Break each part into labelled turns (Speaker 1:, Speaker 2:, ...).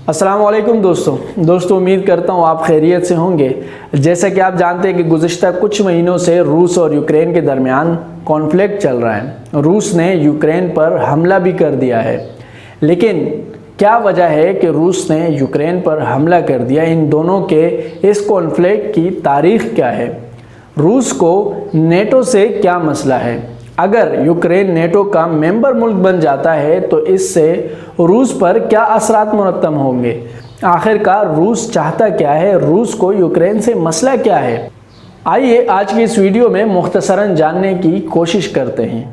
Speaker 1: السلام علیکم دوستوں امید کرتا ہوں آپ خیریت سے ہوں گے۔ جیسا کہ آپ جانتے ہیں کہ گزشتہ کچھ مہینوں سے روس اور یوکرین کے درمیان کانفلکٹ چل رہا ہے۔ روس نے یوکرین پر حملہ بھی کر دیا ہے، لیکن کیا وجہ ہے کہ روس نے یوکرین پر حملہ کر دیا؟ ان دونوں کے اس کانفلکٹ کی تاریخ کیا ہے؟ روس کو نیٹو سے کیا مسئلہ ہے؟ اگر یوکرین نیٹو کا ممبر ملک بن جاتا ہے تو اس سے روس پر کیا اثرات مرتب ہوں گے؟ آخر کار روس چاہتا کیا ہے؟ روس کو یوکرین سے مسئلہ کیا ہے؟ آئیے آج کی اس ویڈیو میں مختصراً جاننے کی کوشش کرتے ہیں۔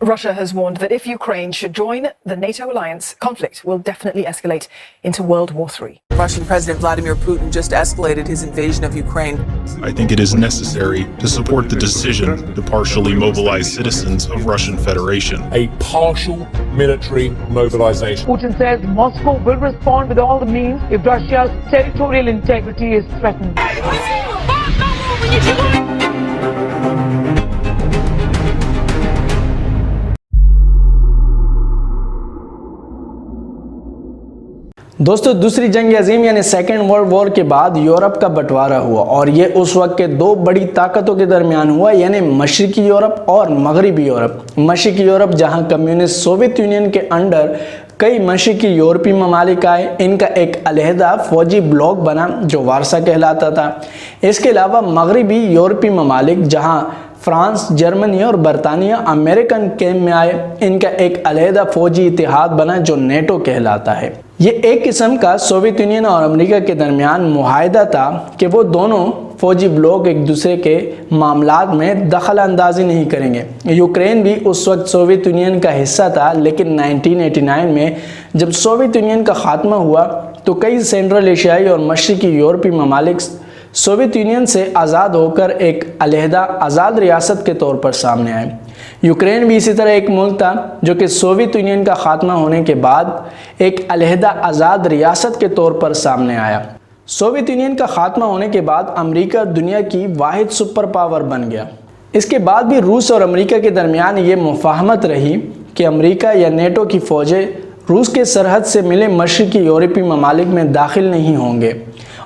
Speaker 2: Russia has warned that if Ukraine should join the NATO alliance, conflict will definitely escalate into World War III.
Speaker 3: Russian President Vladimir Putin just escalated his invasion of Ukraine.
Speaker 4: I think it is necessary to support the decision to partially mobilize citizens of Russian Federation.
Speaker 5: A partial military mobilization.
Speaker 6: Putin says Moscow will respond with all the means if Russia's territorial integrity is threatened.
Speaker 1: دوستو دوسری جنگ عظیم یعنی second world war کے بعد Europe کا بٹوارا ہوا، اور یہ اس وقت کے دو بڑی طاقتوں کے درمیان ہوا، یعنی مشرقی یورپ اور مغربی یورپ۔ مشرقی یورپ جہاں کمیونسٹ سوویت یونین کے انڈر کئی مشرقی یورپی ممالک آئے، ان کا ایک علیحدہ فوجی بلاک بنا جو وارسا کہلاتا تھا۔ اس کے علاوہ مغربی یورپی ممالک جہاں فرانس، جرمنی اور برطانیہ امریکن کیمپ میں آئے، ان کا ایک علیحدہ فوجی اتحاد بنا جو نیٹو کہلاتا ہے۔ یہ ایک قسم کا سوویت یونین اور امریکہ کے درمیان معاہدہ تھا کہ وہ دونوں فوجی بلاک ایک دوسرے کے معاملات میں دخل اندازی نہیں کریں گے۔ یوکرین بھی اس وقت سوویت یونین کا حصہ تھا، لیکن 1989 میں جب سوویت یونین کا خاتمہ ہوا تو کئی سینٹرل ایشیائی اور مشرقی یورپی ممالک سوویت یونین سے آزاد ہو کر ایک علیحدہ آزاد ریاست کے طور پر سامنے آئے۔ یوکرین بھی اسی طرح ایک ملک تھا جو کہ سوویت یونین کا خاتمہ ہونے کے بعد ایک علیحدہ آزاد ریاست کے طور پر سامنے آیا۔ سوویت یونین کا خاتمہ ہونے کے بعد امریکہ دنیا کی واحد سپر پاور بن گیا۔ اس کے بعد بھی روس اور امریکہ کے درمیان یہ مفاہمت رہی کہ امریکہ یا نیٹو کی فوجیں روس کے سرحد سے ملے مشرقی یورپی ممالک میں داخل نہیں ہوں گے،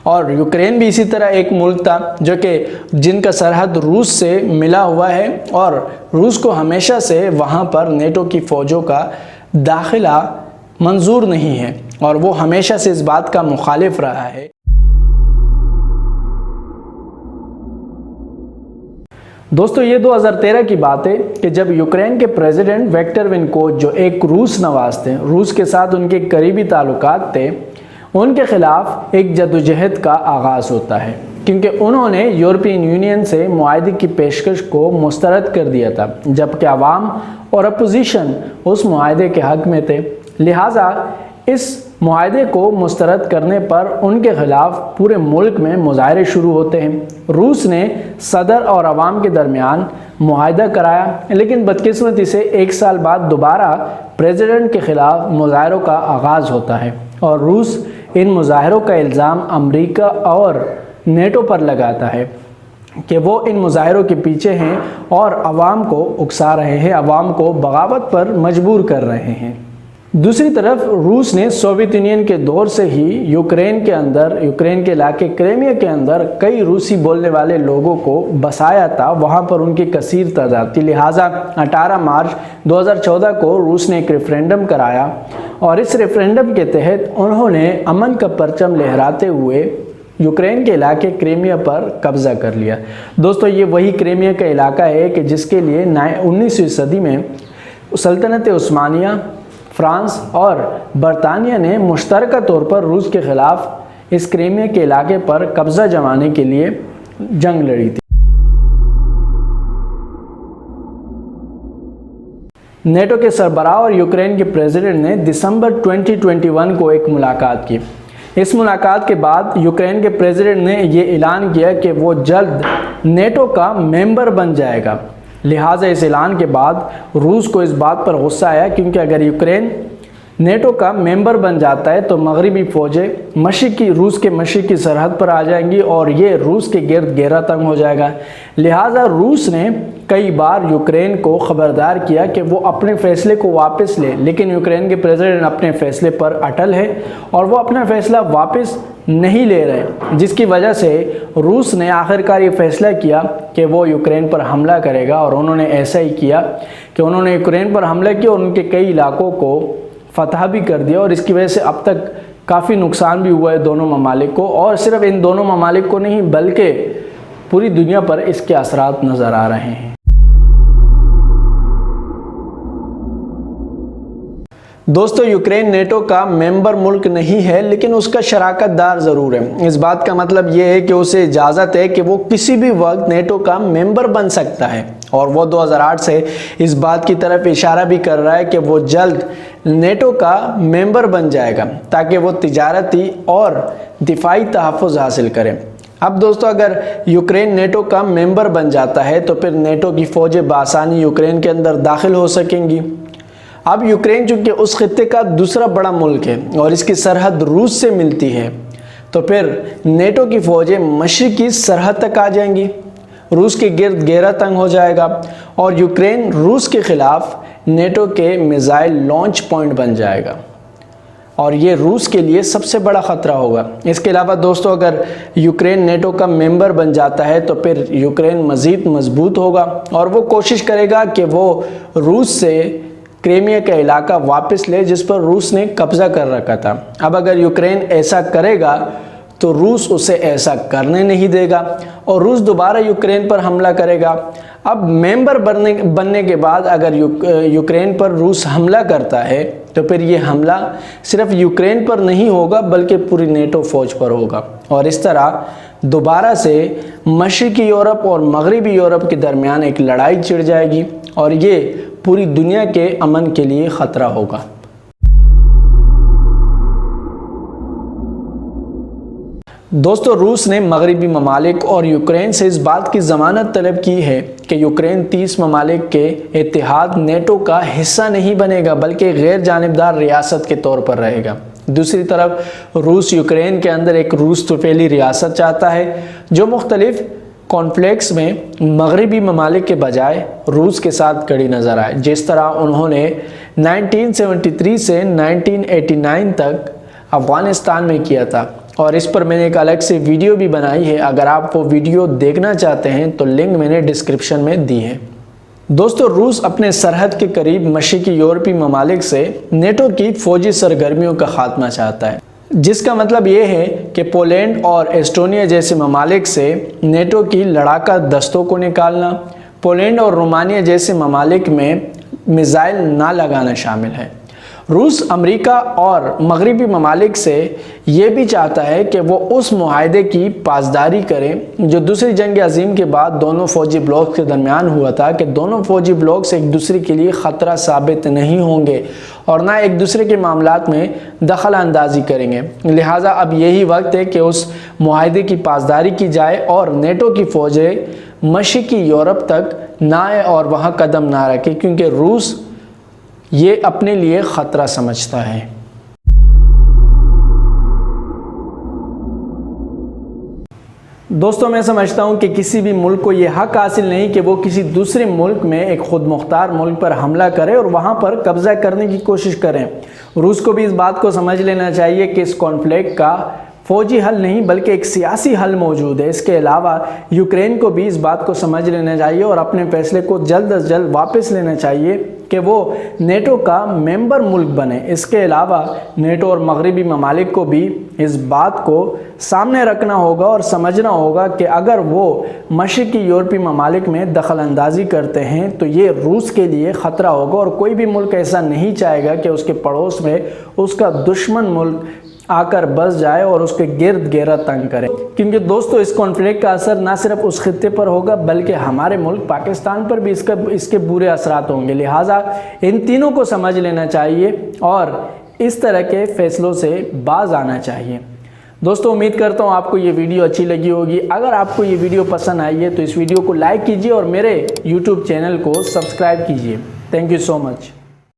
Speaker 1: اور یوکرین بھی اسی طرح ایک ملک تھا جو کہ جن کا سرحد روس سے ملا ہوا ہے، اور روس کو ہمیشہ سے وہاں پر نیٹو کی فوجوں کا داخلہ منظور نہیں ہے، اور وہ ہمیشہ سے اس بات کا مخالف رہا ہے۔ دوستو یہ 2013 کی بات ہے کہ جب یوکرین کے پریزیڈنٹ وکٹر ینوکووچ جو ایک روس نواز تھے، روس کے ساتھ ان کے قریبی تعلقات تھے، ان کے خلاف ایک جدوجہد کا آغاز ہوتا ہے، کیونکہ انہوں نے یورپین یونین سے معاہدے کی پیشکش کو مسترد کر دیا تھا، جبکہ عوام اور اپوزیشن اس معاہدے کے حق میں تھے۔ لہٰذا اس معاہدے کو مسترد کرنے پر ان کے خلاف پورے ملک میں مظاہرے شروع ہوتے ہیں۔ روس نے صدر اور عوام کے درمیان معاہدہ کرایا، لیکن بدقسمتی سے ایک سال بعد دوبارہ پریزیڈنٹ کے خلاف مظاہروں کا آغاز ہوتا ہے، اور روس ان مظاہروں کا الزام امریکہ اور نیٹو پر لگاتا ہے کہ وہ ان مظاہروں کے پیچھے ہیں اور عوام کو اکسا رہے ہیں، عوام کو بغاوت پر مجبور کر رہے ہیں۔ دوسری طرف روس نے سوویت یونین کے دور سے ہی یوکرین کے علاقے کریمیا کے اندر کئی روسی بولنے والے لوگوں کو بسایا تھا، وہاں پر ان کی کثیر تعداد تھی۔ لہٰذا 18 مارچ 2014 کو روس نے ایک ریفرینڈم کرایا، اور اس ریفرینڈم کے تحت انہوں نے امن کا پرچم لہراتے ہوئے یوکرین کے علاقے کریمیا پر قبضہ کر لیا۔ دوستو یہ وہی کریمیا کا علاقہ ہے کہ جس کے لیے 19ویں صدی میں سلطنت عثمانیہ، فرانس اور برطانیہ نے مشترکہ طور پر روس کے خلاف اس کریمیا کے علاقے پر قبضہ جمانے کے لیے جنگ لڑی تھی۔ نیٹو کے سربراہ اور یوکرین کے پریزیڈنٹ نے دسمبر 2021 کو ایک ملاقات کی۔ اس ملاقات کے بعد یوکرین کے پریزیڈنٹ نے یہ اعلان کیا کہ وہ جلد نیٹو کا ممبر بن جائے گا۔ لہٰذا اس اعلان کے بعد روس کو اس بات پر غصہ آیا، کیونکہ اگر یوکرین نیٹو کا ممبر بن جاتا ہے تو مغربی فوجیں روس کے مشرقی سرحد پر آ جائیں گی اور یہ روس کے گرد گھیرا تنگ ہو جائے گا۔ لہٰذا روس نے کئی بار یوکرین کو خبردار کیا کہ وہ اپنے فیصلے کو واپس لے، لیکن یوکرین کے پریزیڈنٹ اپنے فیصلے پر اٹل ہے اور وہ اپنا فیصلہ واپس نہیں لے رہے، جس کی وجہ سے روس نے آخرکار یہ فیصلہ کیا کہ وہ یوکرین پر حملہ کرے گا، اور انہوں نے ایسا ہی کیا کہ انہوں نے یوکرین پر حملہ کیا اور ان کے کئی علاقوں کو فتح بھی کر دیا، اور اس کی وجہ سے اب تک کافی نقصان بھی ہوا ہے دونوں ممالک کو، اور صرف ان دونوں ممالک کو نہیں بلکہ پوری دنیا پر اس کے اثرات نظر آ رہے ہیں۔ دوستو، یوکرین نیٹو کا ممبر ملک نہیں ہے لیکن اس کا شراکت دار ضرور ہے۔ اس بات کا مطلب یہ ہے کہ اسے اجازت ہے کہ وہ کسی بھی وقت نیٹو کا ممبر بن سکتا ہے، اور وہ 2008 سے اس بات کی طرف اشارہ بھی کر رہا ہے کہ وہ جلد نیٹو کا ممبر بن جائے گا تاکہ وہ تجارتی اور دفاعی تحفظ حاصل کرے۔ اب دوستو، اگر یوکرین نیٹو کا ممبر بن جاتا ہے تو پھر نیٹو کی فوجیں بآسانی یوکرین کے اندر داخل ہو سکیں گی۔ اب یوکرین چونکہ اس خطے کا دوسرا بڑا ملک ہے اور اس کی سرحد روس سے ملتی ہے، تو پھر نیٹو کی فوجیں مشرقی سرحد تک آ جائیں گی، روس کے گرد گھیرا تنگ ہو جائے گا اور یوکرین روس کے خلاف نیٹو کے میزائل لانچ پوائنٹ بن جائے گا، اور یہ روس کے لیے سب سے بڑا خطرہ ہوگا۔ اس کے علاوہ دوستو، اگر یوکرین نیٹو کا ممبر بن جاتا ہے تو پھر یوکرین مزید مضبوط ہوگا اور وہ کوشش کرے گا کہ وہ روس سے کریمیا کا علاقہ واپس لے جس پر روس نے قبضہ کر رکھا تھا۔ اب اگر یوکرین ایسا کرے گا تو روس اسے ایسا کرنے نہیں دے گا اور روس دوبارہ یوکرین پر حملہ کرے گا۔ اب ممبر بننے کے بعد اگر یوکرین پر روس حملہ کرتا ہے تو پھر یہ حملہ صرف یوکرین پر نہیں ہوگا بلکہ پوری نیٹو فوج پر ہوگا، اور اس طرح دوبارہ سے مشرقی یورپ اور مغربی یورپ کے درمیان ایک لڑائی چھڑ جائے گی اور یہ پوری دنیا کے امن کے لیے خطرہ ہوگا۔ دوستو، روس نے مغربی ممالک اور یوکرین سے اس بات کی ضمانت طلب کی ہے کہ یوکرین 30 ممالک کے اتحاد نیٹو کا حصہ نہیں بنے گا بلکہ غیر جانبدار ریاست کے طور پر رہے گا۔ دوسری طرف روس یوکرین کے اندر ایک روس طفیلی ریاست چاہتا ہے جو مختلف کانفلکٹس میں مغربی ممالک کے بجائے روس کے ساتھ کڑی نظر آئے، جس طرح انہوں نے 1973 سے 1989 تک افغانستان میں کیا تھا، اور اس پر میں نے ایک الگ سے ویڈیو بھی بنائی ہے۔ اگر آپ وہ ویڈیو دیکھنا چاہتے ہیں تو لنک میں نے ڈسکرپشن میں دی ہے۔ دوستو، روس اپنے سرحد کے قریب مشرقی یورپی ممالک سے نیٹو کی فوجی سرگرمیوں کا خاتمہ چاہتا ہے، جس کا مطلب یہ ہے کہ پولینڈ اور ایسٹونیا جیسے ممالک سے نیٹو کی لڑاکا دستوں کو نکالنا، پولینڈ اور رومانیہ جیسے ممالک میں میزائل نہ لگانا شامل ہے۔ روس امریکہ اور مغربی ممالک سے یہ بھی چاہتا ہے کہ وہ اس معاہدے کی پاسداری کریں جو دوسری جنگ عظیم کے بعد دونوں فوجی بلاکس کے درمیان ہوا تھا، کہ دونوں فوجی بلاکس ایک دوسرے کے لیے خطرہ ثابت نہیں ہوں گے اور نہ ایک دوسرے کے معاملات میں دخل اندازی کریں گے۔ لہٰذا اب یہی وقت ہے کہ اس معاہدے کی پاسداری کی جائے اور نیٹو کی فوجیں مشرقی یورپ تک نہ آئے اور وہاں قدم نہ رکھے، کیونکہ روس یہ اپنے لیے خطرہ سمجھتا ہے۔ دوستوں، میں سمجھتا ہوں کہ کسی بھی ملک کو یہ حق حاصل نہیں کہ وہ کسی دوسرے ملک میں ایک خود مختار ملک پر حملہ کرے اور وہاں پر قبضہ کرنے کی کوشش کریں۔ روس کو بھی اس بات کو سمجھ لینا چاہیے کہ اس کانفلکٹ کا فوجی حل نہیں بلکہ ایک سیاسی حل موجود ہے۔ اس کے علاوہ یوکرین کو بھی اس بات کو سمجھ لینا چاہیے اور اپنے فیصلے کو جلد از جلد واپس لینا چاہیے کہ وہ نیٹو کا ممبر ملک بنے۔ اس کے علاوہ نیٹو اور مغربی ممالک کو بھی اس بات کو سامنے رکھنا ہوگا اور سمجھنا ہوگا کہ اگر وہ مشرقی یورپی ممالک میں دخل اندازی کرتے ہیں تو یہ روس کے لیے خطرہ ہوگا، اور کوئی بھی ملک ایسا نہیں چاہے گا کہ اس کے پڑوس میں اس کا دشمن ملک آ کر بس جائے اور اس کے گرد گھیرا تنگ کرے، کیونکہ دوستو اس کانفلکٹ کا اثر نہ صرف اس خطے پر ہوگا بلکہ ہمارے ملک پاکستان پر بھی اس کے برے اثرات ہوں گے۔ لہٰذا ان تینوں کو سمجھ لینا چاہیے اور اس طرح کے فیصلوں سے باز آنا چاہیے۔ دوستو، امید کرتا ہوں آپ کو یہ ویڈیو اچھی لگی ہوگی۔ اگر آپ کو یہ ویڈیو پسند آئی ہے تو اس ویڈیو کو لائک کیجیے اور میرے YouTube چینل کو سبسکرائب کیجیے۔ Thank you so much.